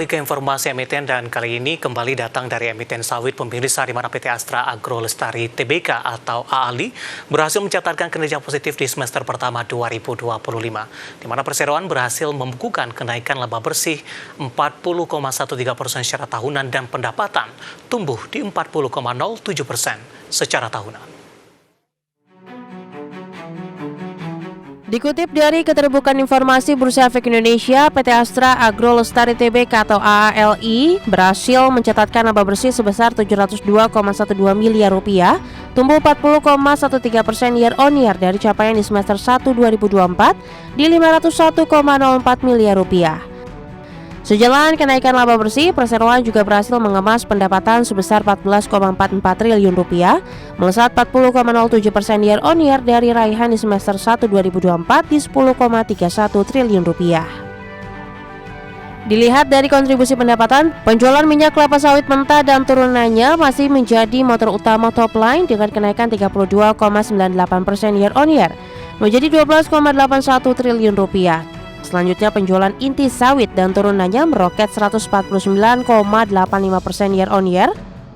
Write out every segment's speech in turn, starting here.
beralih ke informasi emiten dan kali ini kembali datang dari emiten sawit pemirsa di mana PT Astra Agro Lestari Tbk atau AALI berhasil mencatatkan kinerja positif di semester pertama 2025, di mana perseroan berhasil membukukan kenaikan laba bersih 40,13% secara tahunan dan pendapatan tumbuh di 40,07% secara tahunan. Dikutip dari Keterbukaan Informasi Bursa Efek Indonesia, PT Astra Agro Lestari Tbk atau AALI berhasil mencatatkan laba bersih sebesar Rp702,12 miliar, tumbuh 40,13% year on year dari capaian di semester 1 2024 di Rp501,04 miliar. Sejalan kenaikan laba bersih, perseroan juga berhasil mengemas pendapatan sebesar Rp14,44 triliun, melesat 40,07% year on year dari raihan di semester 1 2024 di Rp10,31 triliun. Dilihat dari kontribusi pendapatan, penjualan minyak kelapa sawit mentah dan turunannya masih menjadi motor utama top line dengan kenaikan 32,98% year on year menjadi Rp12,81 triliun. Selanjutnya penjualan inti sawit dan turunannya meroket 149,85% year on year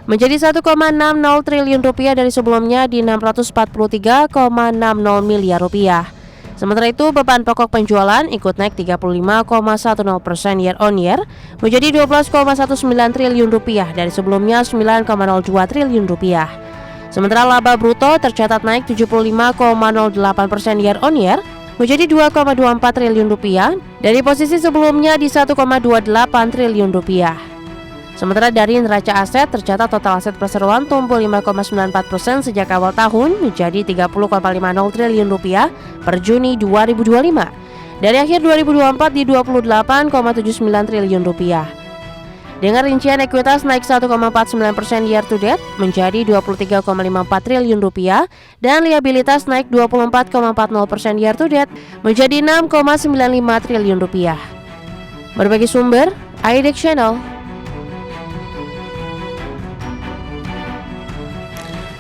menjadi Rp1,60 triliun dari sebelumnya di Rp643,60 miliar. Sementara itu beban pokok penjualan ikut naik 35,10% year on year menjadi Rp12,19 triliun dari sebelumnya Rp9,02 triliun. Sementara laba bruto tercatat naik 75,08% year on year menjadi Rp2,24 triliun dari posisi sebelumnya di Rp1,28 triliun. Sementara dari neraca aset tercatat total aset perseroan tumbuh 5,94% sejak awal tahun menjadi Rp30,50 triliun per Juni 2025 dari akhir 2024 di Rp28,79 triliun. Dengan rincian ekuitas naik 1,49% year to date menjadi Rp23,54 triliun dan liabilitas naik 24,40% year to date menjadi Rp6,95 triliun. Berbagi sumber, IDEX Channel.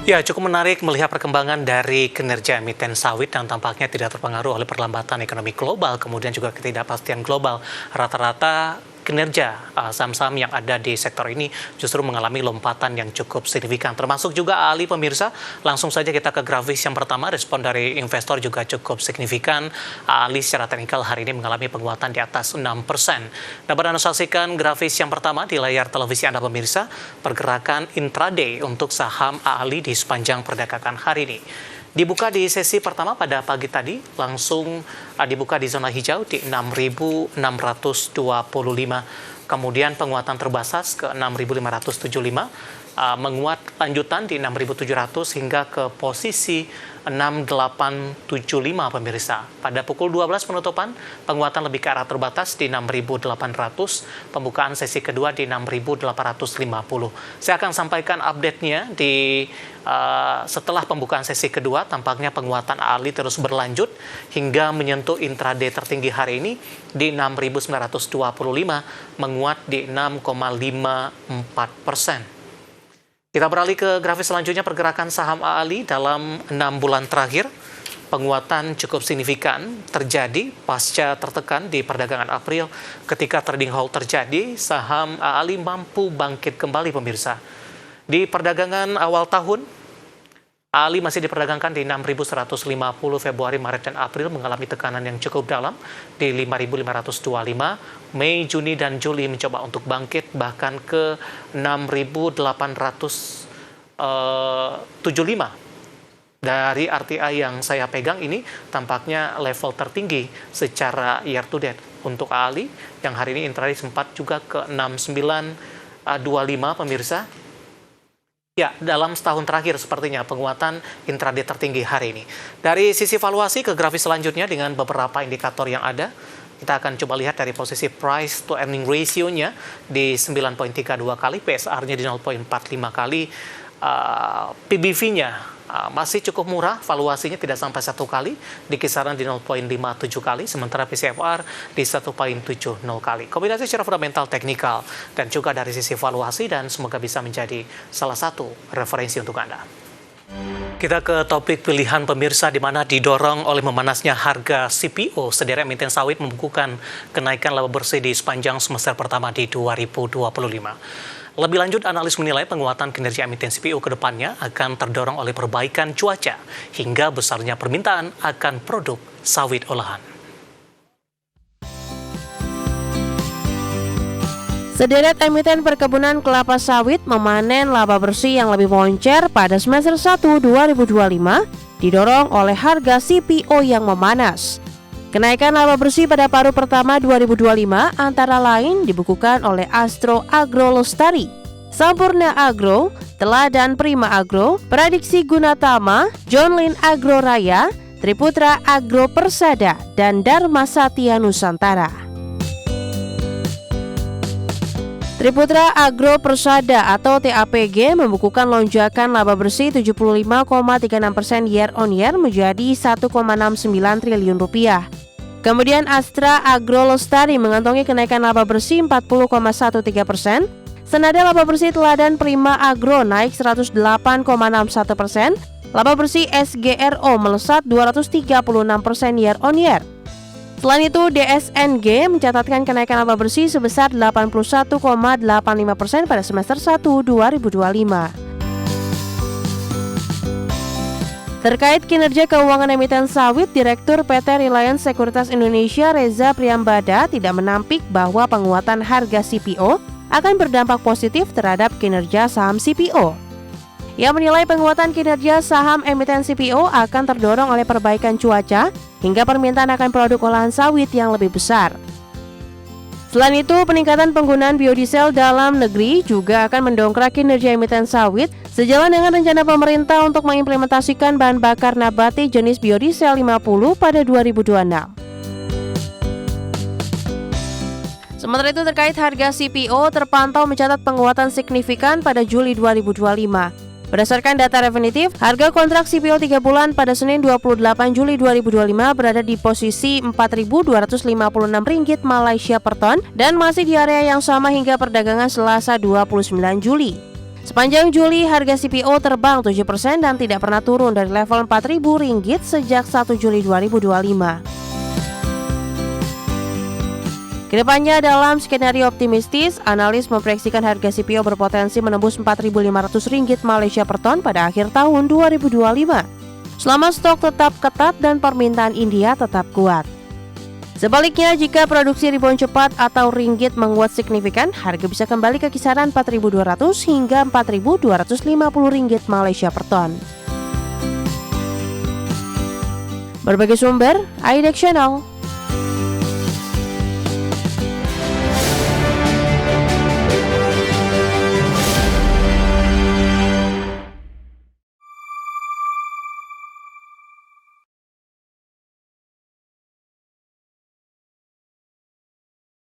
Ya, cukup menarik melihat perkembangan dari kinerja emiten sawit yang tampaknya tidak terpengaruh oleh perlambatan ekonomi global, kemudian juga ketidakpastian global. Rata-rata kinerja saham-saham yang ada di sektor ini justru mengalami lompatan yang cukup signifikan, termasuk juga AALI pemirsa. Langsung saja kita ke grafis yang pertama, respon dari investor juga cukup signifikan. AALI secara teknikal hari ini mengalami penguatan di atas 6%. Dapat Anda saksikan grafis yang pertama di layar televisi Anda pemirsa, pergerakan intraday untuk saham AALI di sepanjang perdagangan hari ini. Dibuka di sesi pertama pada pagi tadi, langsung dibuka di zona hijau di 6.625, kemudian penguatan terbatas ke 6.575, menguat lanjutan di 6.700 hingga ke posisi 6.875 pemirsa. Pada pukul 12 penutupan, penguatan lebih ke arah terbatas di 6.800, pembukaan sesi kedua di 6.850. Saya akan sampaikan update-nya di setelah pembukaan sesi kedua. Tampaknya penguatan AALI terus berlanjut hingga menyentuh intraday tertinggi hari ini di 6.925, menguat di 6,54%. Kita beralih ke grafis selanjutnya, pergerakan saham AALI dalam 6 bulan terakhir. Penguatan cukup signifikan terjadi pasca tertekan di perdagangan April. Ketika trading halt terjadi, saham AALI mampu bangkit kembali pemirsa. Di perdagangan awal tahun, AALI masih diperdagangkan di 6.150, Februari, Maret, dan April mengalami tekanan yang cukup dalam di 5.525, Mei, Juni, dan Juli mencoba untuk bangkit bahkan ke 6.875. Dari RTI yang saya pegang ini tampaknya level tertinggi secara year to date untuk AALI yang hari ini intraday sempat juga ke 6.925 pemirsa. Ya, dalam setahun terakhir sepertinya penguatan intraday tertinggi hari ini. Dari sisi valuasi ke grafis selanjutnya dengan beberapa indikator yang ada, kita akan coba lihat dari posisi price to earning ratio-nya di 9.32 kali, PSR-nya di 0.45 kali, PBV-nya masih cukup murah, valuasinya tidak sampai 1 kali, di kisaran di 0.57 kali, sementara PCFR di 1.70 kali. Kombinasi secara fundamental, teknikal, dan juga dari sisi valuasi, dan semoga bisa menjadi salah satu referensi untuk Anda. Kita ke topik pilihan pemirsa, di mana didorong oleh memanasnya harga CPO, sederet emiten sawit membukukan kenaikan laba bersih di sepanjang semester pertama di 2025. Lebih lanjut, analis menilai penguatan kinerja emiten CPO ke depannya akan terdorong oleh perbaikan cuaca hingga besarnya permintaan akan produk sawit olahan. Sederet emiten perkebunan kelapa sawit memanen laba bersih yang lebih moncer pada semester 1 2025 didorong oleh harga CPO yang memanas. Kenaikan laba bersih pada paruh pertama 2025 antara lain dibukukan oleh Astro Agro Lestari, Sampurna Agro, Teladan Prima Agro, Prediksi Gunatama, John Lin Agro Raya, Triputra Agro Persada, dan Dharma Satya Nusantara. Triputra Agro Persada atau TAPG membukukan lonjakan laba bersih 75,36% year on year menjadi 1,69 triliun rupiah. Kemudian Astra Agro Lestari mengantongi kenaikan laba bersih 40,13%. Senada laba bersih Teladan Prima Agro naik 108,61%. Laba bersih SGRO melesat 236% year on year. Selain itu, DSNG mencatatkan kenaikan laba bersih sebesar 81,85% pada semester 1 2025. Terkait kinerja keuangan emiten sawit, Direktur PT Reliance Sekuritas Indonesia Reza Priambada tidak menampik bahwa penguatan harga CPO akan berdampak positif terhadap kinerja saham CPO. Ia menilai penguatan kinerja saham emiten CPO akan terdorong oleh perbaikan cuaca hingga permintaan akan produk olahan sawit yang lebih besar. Selain itu, peningkatan penggunaan biodiesel dalam negeri juga akan mendongkrak kinerja emiten sawit sejalan dengan rencana pemerintah untuk mengimplementasikan bahan bakar nabati jenis biodiesel 50 pada 2026. Sementara itu, terkait harga CPO terpantau mencatat penguatan signifikan pada Juli 2025. Berdasarkan data definitif, harga kontrak CPO 3 bulan pada Senin 28 Juli 2025 berada di posisi Rp4.256 Malaysia per ton dan masih di area yang sama hingga perdagangan Selasa 29 Juli. Sepanjang Juli, harga CPO terbang 7% dan tidak pernah turun dari level Rp4.000 sejak 1 Juli 2025. Kedepannya, dalam skenario optimistis, analis memproyeksikan harga CPO berpotensi menembus Rp4.500 Malaysia per ton pada akhir tahun 2025. Selama stok tetap ketat dan permintaan India tetap kuat. Sebaliknya, jika produksi rebound cepat atau ringgit menguat signifikan, harga bisa kembali ke kisaran Rp4.200 hingga Rp4.250 Malaysia per ton. Berbagai sumber, IDEX Channel.